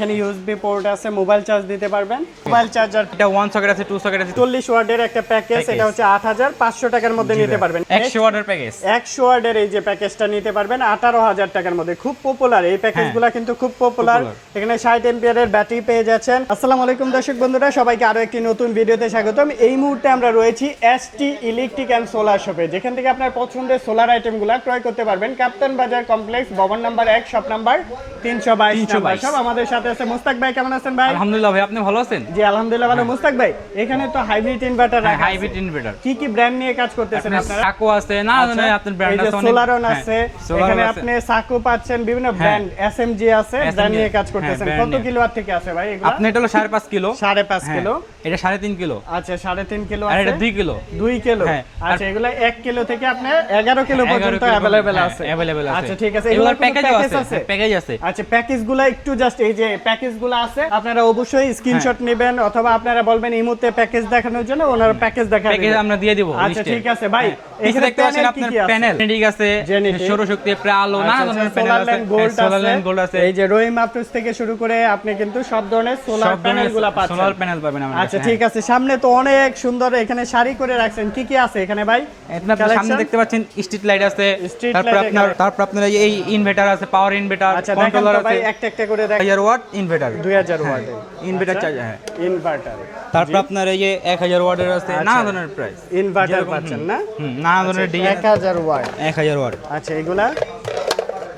এখানে USB port আছে, mobile charge দিতে পারবেন। মোবাইল চার্জার এটা 1 সকেট আছে 2 সকেট আছে 40 ওয়াটের একটা প্যাকেজ, এটা হচ্ছে 8500 টাকার মধ্যে নিতে পারবেন। 100 ওয়াটের প্যাকেজ 100 ওয়াটের এই যে প্যাকেজটা নিতে পারবেন 18000 টাকার মধ্যে। খুব পপুলার এই প্যাকেজগুলো, কিন্তু খুব পপুলার। এখানে 60 এম্পিয়ারের ব্যাটারি পেয়ে যাচ্ছেন। আসসালামু আলাইকুম দর্শক বন্ধুরা, সবাইকে আরো একটি নতুন ভিডিওতে স্বাগতম। এই মুহূর্তে আমরা রয়েছি এসটি ইলেকট্রিক অ্যান্ড সোলার শপে, যেখান থেকে আপনার পছন্দের সোলার আইটেমগুলো ক্রয় করতে পারবেন। ক্যাপ্টেন বাজার কমপ্লেক্স, ভবন নাম্বার 1, শপ নাম্বার 322 নাম্বার। সব আমাদের সাথে আছে মুস্তাক ভাই। কেমন আছেন ভাই? আলহামদুলিল্লাহ ভাই, আপনি ভালো আছেন? জি আলহামদুলিল্লাহ ভালো। মুস্তাক ভাই, এখানে তো হাইব্রিড ইনভার্টার রাখা আছে। হাইব্রিড ইনভার্টার কি কি ব্র্যান্ড নিয়ে কাজ করতেছেন আপনারা? সাকো আছে, না না আপনার ব্র্যান্ড আছে, সোলারন আছে, এখানে আপনি সাকো পাচ্ছেন, বিভিন্ন ব্র্যান্ড এসএমজি আছে, ব্র্যান্ড নিয়ে কাজ করতেছেন। কত কিলোওয়াট থেকে আছে ভাই এগুলো? আপনি এটা হলো 5.5 কিলো। 5.5 কিলো। এটা 3.5 কিলো। আচ্ছা 3.5 কিলো আর আছে। এটা 2 কিলো। 2 কিলো। আচ্ছা এগুলো 1 কিলো থেকে আপনি 11 কিলো পর্যন্ত अवेलेबल আছে। আচ্ছা ঠিক আছে, এগুলোর প্যাকেজ আছে, প্যাকেজ আছে। আচ্ছা প্যাকেজগুলো একটু জাস্ট এই যে প্যাকেজগুলো আছে, আপনারা অবশ্যই স্ক্রিনশট নেবেন, অথবা আপনারা বলবেন এই মুহূর্তে প্যাকেজ দেখানোর জন্য, ওনার প্যাকেজ দেখাবেন। প্যাকেজ আমরা দিয়ে দিব। আচ্ছা ঠিক আছে ভাই, এখানে দেখতে পাচ্ছেন আপনার প্যানেল ঠিক আছে, সৌরশক্তি আলো, না ধরনের প্যানেল আছে, সোলার ল্যান্ড গোল্ড আছে। এই যে রহিম আফরোজ থেকে শুরু করে আপনি কিন্তু সব ধরনের সোলার প্যানেলগুলো পাচ্ছেন। সোলার প্যানেল পাবেন আমাদের। আচ্ছা ঠিক আছে, সামনে তো অনেক সুন্দর এখানে সারি করে রাখছেন। কি কি আছে এখানে ভাই? আপনার সামনে দেখতে পাচ্ছেন স্ট্রিট লাইট আছে, তারপর আপনার এই ইনভার্টার আছে, পাওয়ার ইনভার্টার, কন্ট্রোলার আছে। একটা একটা করে দেখ। 1000 ওয়াট ইনভার্টার, 2000 ওয়াটের ইনভার্টার চার্জ। হ্যাঁ ইনভার্টার। তারপর আপনার এই যে 1000 ওয়াটের আছে, না ধরনের প্রাইস ইনভার্টার পাচ্ছেন না? না ধরনের ডিজাইন 1000 ওয়াট। 1000 ওয়াট। আচ্ছা এগুলা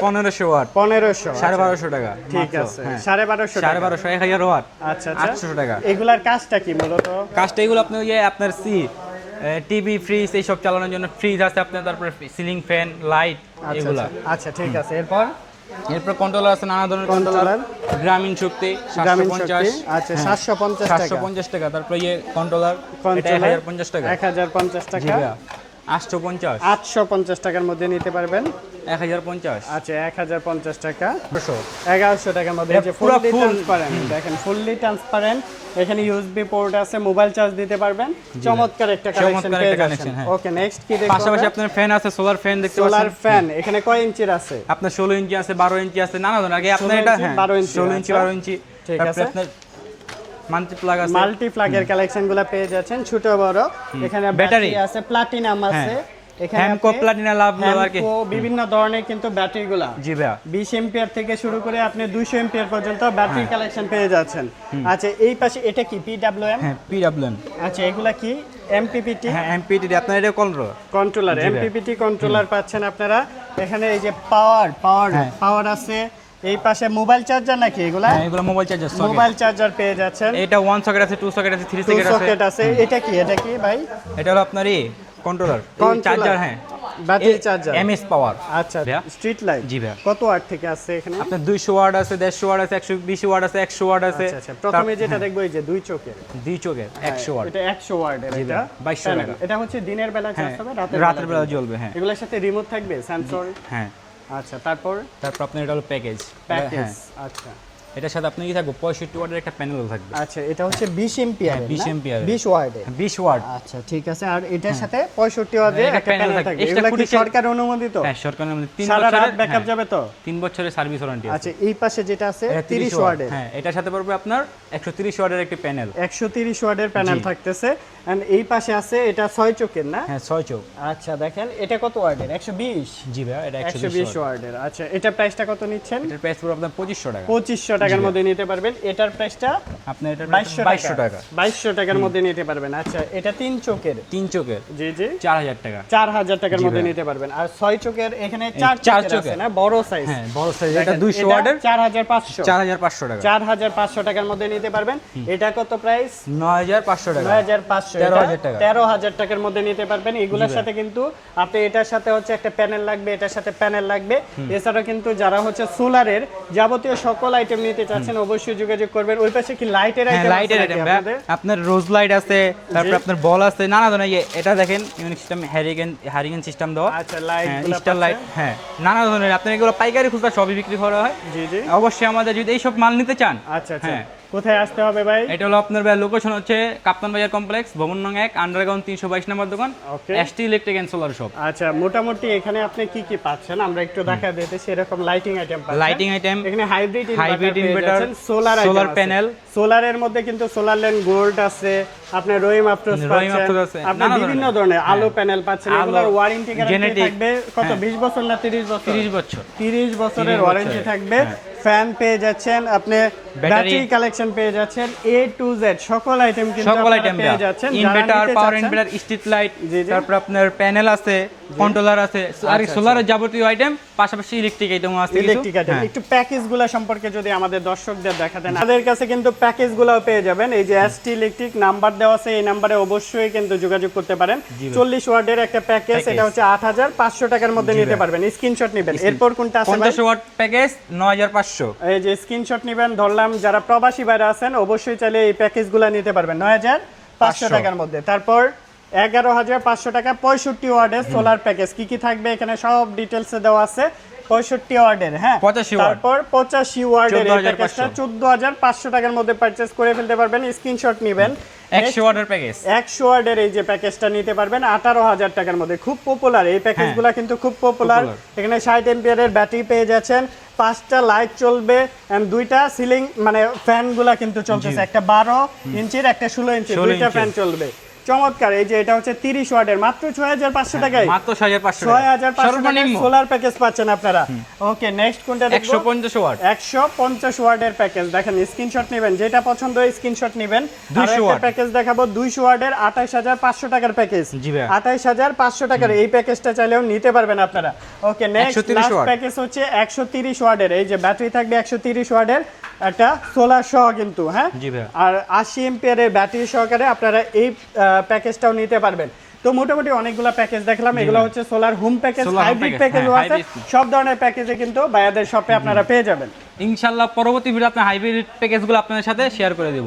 1500 ওয়াট। 1500 1250 টাকা। ঠিক আছে, 1250 টাকা। 1250 1000 ওয়াট। আচ্ছা 800 টাকা। এগুলার কাজটা কি মূলত? কাজটা এগুলো আপনি ওই যে আপনার টিভি ফ্রিজ এইসব চালানোর জন্য ফ্রিজ আছে আপনার, তারপরে সিলিং ফ্যান লাইট এগুলা। আচ্ছা ঠিক আছে, এরপর কন্ট্রোলার আছে, নানা ধরনের কন্ট্রোলার। গ্রামীণ শক্তি 750। আচ্ছা 750 টাকা। 750 টাকা। তারপরে এই কন্ট্রোলার এটা 1050 টাকা। 1050 টাকা। 850। 850 টাকার মধ্যে নিতে পারবেন। 1050। আচ্ছা 1050 টাকা। 1100 টাকার মধ্যে। এই যে ফুললি ট্রান্সপারেন্ট, দেখেন ফুললি ট্রান্সপারেন্ট। এখানে ইউএসবি পোর্ট আছে, মোবাইল চার্জ দিতে পারবেন। চমৎকার একটা কানেকশন পেয়ে যাচ্ছেন। ওকে নেক্সট কি দেখব? পাশাপাশি আপনার ফ্যান আছে, সোলার ফ্যান দেখতে পাচ্ছেন। সোলার ফ্যান এখানে কয় ইঞ্চির আছে? আপনার 16 ইঞ্চি আছে, 12 ইঞ্চি আছে, নানা ধরনের। আগে আপনার এটা 12 ইঞ্চি 16 ইঞ্চি 12 ইঞ্চি। ঠিক আছে, আপনার মাল্টি প্লাগ আছে, মাল্টি প্লাগের কালেকশনগুলো পেয়ে যাচ্ছেন, ছোট বড়। এখানে ব্যাটারি আছে, প্লাটিনাম আছে, এখানে হ্যামকো প্লাটিনা লাভ আর কি বিভিন্ন ধরনের কিন্তু ব্যাটারিগুলো। জি ভাই 20 এম্পিয়ার থেকে শুরু করে আপনি 200 এম্পিয়ার পর্যন্ত ব্যাটারি কালেকশন পেয়ে যাচ্ছেন। আচ্ছা এই পাশে এটা কি পিডব্লিউএম? হ্যাঁ পিডব্লিউএম। আচ্ছা এগুলা কি এমপিপিটি? হ্যাঁ এমপিপিটি। আপনার এটা কন্ট্রোলার, এমপিপিটি কন্ট্রোলার পাচ্ছেন আপনারা। এখানে এই যে পাওয়ার আছে। এই পাশে মোবাইল চার্জার নাকি এগুলা? হ্যাঁ এগুলা মোবাইল চার্জার, মোবাইল চার্জার পেয়ে যাচ্ছেন। এটা 1 সকেট আছে 2 সকেট আছে 3 সকেট আছে। এটা কি ভাই? এটা হলো আপনার কন্ট্রোলার চার্জার। হ্যাঁ ব্যাটারি চার্জার, এমএস পাওয়ার। আচ্ছা স্ট্রিট লাইট। জি ভাই। কত ওয়াট থেকে আছে এখানে? আপনার 200 ওয়াট আছে, 150 ওয়াট আছে, 120 ওয়াট আছে, 100 ওয়াট আছে। আচ্ছা প্রথমে যেটা দেখবো এই যে দুই চোখের 100 ওয়াট। এটা 100 ওয়াটের। এটা 2200 টাকা। এটা হচ্ছে দিনের বেলা চার্জ হবে, রাতের বেলা জ্বলবে। হ্যাঁ এগুলোর সাথে রিমোট থাকবে, সেন্সর। হ্যাঁ আচ্ছা তারপর আপনার এটা হলো প্যাকেজ। আচ্ছা এটার সাথে আপনি কি থাকবে 65 ওয়াটের একটা প্যানেল থাকবে। আচ্ছা এটা হচ্ছে 20 এম্পিয়ার, 20 এম্পিয়ার, 20 ওয়াটের, 20 ওয়াট। আচ্ছা ঠিক আছে। আর এটার সাথে 65 ওয়াটের একটা প্যানেল থাকবে। এগুলা কি সরকার অনুমোদিত? হ্যাঁ সরকার অনুমোদিত। 3 সারা রাত বছরের ব্যাকআপ যাবে তো? 3 বছরের সার্ভিস ওয়ারেন্টি আছে। আচ্ছা এই পাশে যেটা আছে 30 ওয়াটের। হ্যাঁ এটার সাথে পড়বে আপনার 130 ওয়াটের একটা প্যানেল। 130 ওয়াটের প্যানেল থাকতেছে। এন্ড এই পাশে আছে এটা 6 চোখের না? হ্যাঁ 6 চোখ। আচ্ছা দেখেন এটা কত ওয়াটের? 120। জি ভাই এটা 120 ওয়াটের। আচ্ছা এটা প্রাইসটা কত নিচ্ছেন? এটার প্রাইস পুরো আপনার 2500 টাকা। 2500 টাকার মধ্যে নিতে পারবেন। এটার প্রাইসটা আপনি এটা 2200 টাকা। 2200 টাকার মধ্যে নিতে পারবেন। আচ্ছা এটা 3 চোখের। 3 চোখের জি 4000 টাকা। 4000 টাকার মধ্যে নিতে পারবেন। আর 6 চোখের এখানে 4 চোখের আছে না, বড় সাইজ। হ্যাঁ বড় সাইজ। এটা 200 ওয়াটের 4500 টাকা। 4500 টাকার মধ্যে নিতে পারবেন। এটা কত প্রাইস? 9500 টাকা। 9500 13000 টাকা। 13000 টাকার মধ্যে নিতে পারবেন। এগুলোর সাথে কিন্তু আপনি এটার সাথে হচ্ছে একটা প্যানেল লাগবে, এটার সাথে প্যানেল লাগবে। এছাড়া কিন্তু যারা হচ্ছে সোলারের যাবতীয় সকল আইটেম নিতে চাচ্ছেন অবশ্যই যোগাযোগ করবেন। ওই পাশে কি লাইটের আইটেম আছে? লাইটের আইটেম আপনার রোজ লাইট আছে, তারপর আপনার বল আছে, নানা ধরনের। এটা দেখেন ইউনিক সিস্টেম, হ্যারিকেন সিস্টেম দেওয়া। আচ্ছা লাইট স্টার লাইট। হ্যাঁ নানা ধরনের। আপনার এগুলো পাইকারি খুচরা সবই বিক্রি করা হয়। জি অবশ্যই আমাদের যদি এইসব মাল নিতে চান, আচ্ছা হ্যাঁ কোথায় আসতে হবে ভাই? এটা হলো আপনার ভাই লোকেশন হচ্ছে কাপ্তান বাজার কমপ্লেক্স, ভবন নং 1, আন্ডারগ্রাউন্ড 322 নম্বর দোকান, okay. ST electric and solar shop. আচ্ছা, মোটামুটি এখানে আপনি কি কি পাচ্ছেন আমরা একটু দেখা দিতে, সেরকম লাইটিং আইটেম পাচ্ছেন। লাইটিং আইটেম, এখানে hybrid inverter, solar solar panel. সোলারের মধ্যে কিন্তু সোলার ল্যান্ড গোল্ড আছে, আপনার রহিম আফরোজ পাচ্ছেন, আছে, আপনি বিভিন্ন ধরনের আলো প্যানেল পাচ্ছেন। এগুলোর ওয়ারেন্টি গ্যারান্টি জেনেটিক থাকবে কত? 20 বছর না 30 বছর? 30 বছর। 30 বছরের ওয়ারেন্টি থাকবে। ফ্যান পেয়ে যাচ্ছেন, আপনি ব্যাটারি কালেকশন পেয়ে যাচ্ছেন, এ টু জেড সকল আইটেম কিন্তু আপনারা পেয়ে যাচ্ছেন। ইনভার্টার, পাওয়ার ইনভার্টার, স্ট্রিট লাইট, তারপর আপনার প্যানেল আছে, কন্ট্রোলার আছে, আর সোলারের যাবতীয় আইটেম, পাশাপাশি ইলেকট্রিক আইটেমও আছে কিছু। ইলেকট্রিক আইটেম একটু প্যাকেজগুলো সম্পর্কে যদি আমাদের দর্শকদের দেখাতেন। আমাদের কাছে কিন্তু প্যাকেজগুলোও পেয়ে যাবেন। এই যে এসটি ইলেকট্রিক নাম্বার দেওয়া আছে, এই নাম্বারে অবশ্যই কিন্তু যোগাযোগ করতে পারেন। 40 ওয়াটের একটা প্যাকেজ, এটা হচ্ছে 8500 টাকার মধ্যে নিতে পারবেন। স্ক্রিনশট নেবেন। এরপর কোনটা আছে ভাই? 50 ওয়াট প্যাকেজ 9500। এই যে স্ক্রিনশট নেবেন, ধরলাম যারা প্রবাসী বাইরে আছেন অবশ্যই চাইলে এই প্যাকেজগুলো নিতে পারবেন 9500 টাকার মধ্যে। তারপর 11500 টাকা 65 ওয়াটের সোলার প্যাকেজ। কি কি থাকবে এখানে সব ডিটেইলসে দেওয়া আছে। 65 ওয়াটের, হ্যাঁ 85 ওয়াট। তারপর 85 ওয়াটের এই প্যাকেজটা 14500 টাকার মধ্যে পারচেজ করে ফেলতে পারবেন। স্ক্রিনশট নেবেন। 100 ওয়াটের প্যাকেজ, 100 ওয়াটের এই যে প্যাকেজটা নিতে পারবেন 18000 টাকার মধ্যে। খুব পপুলার এই প্যাকেজগুলো, কিন্তু খুব পপুলার। এখানে 60 এম্পিয়ারের ব্যাটারি পেয়ে যাচ্ছেন, 5টা লাইট চলবে এন্ড 2টা সিলিং মানে ফ্যানগুলা কিন্তু চলতেছে। একটা 12 ইঞ্চির, একটা 16 ইঞ্চির, 2টা ফ্যান চলবে। চমৎকার। এই যে এটা হচ্ছে 30 ওয়াটের, মাত্র 6500 টাকায়, মাত্র 6500 6500 টাকায় সোলার প্যাকেজ পাচ্ছেন আপনারা। ওকে, নেক্সট কোনটা দেখব? 150 ওয়াট, 150 ওয়াটের প্যাকেজ। দেখেন স্ক্রিনশট নেবেন, যেটা পছন্দ হয় স্ক্রিনশট নেবেন। আর একটা প্যাকেজ দেখাবো 200 ওয়াটের 28500 টাকার প্যাকেজ। জি ভাই, 28500 টাকার এই প্যাকেজটা চাইলেও নিতে পারবেন আপনারা। ওকে, নেক্সট লাস্ট প্যাকেজ হচ্ছে 130 ওয়াটের। এই যে ব্যাটারি থাকবে 130 ওয়াটের, একটা সোলার সহ কিন্তু, হ্যাঁ। জি ভাই। আর 80 এম্পিয়ারের ব্যাটারি সহকারে আপনারা এই প্যাকেজটাও নিতে পারবেন। তো মোটামুটি অনেকগুলো প্যাকেজ দেখলাম। এগুলো হচ্ছে সোলার হোম প্যাকেজ, হাইব্রিড প্যাকেজও আছে। সব ধরনের প্যাকেজে কিন্তু বায়াদের শপে আপনারা পেয়ে যাবেন। ইনশাআল্লাহ পরবর্তী ভিডিও আপনার হাইব্রিড প্যাকেজগুলো আপনাদের সাথে শেয়ার করে দেব।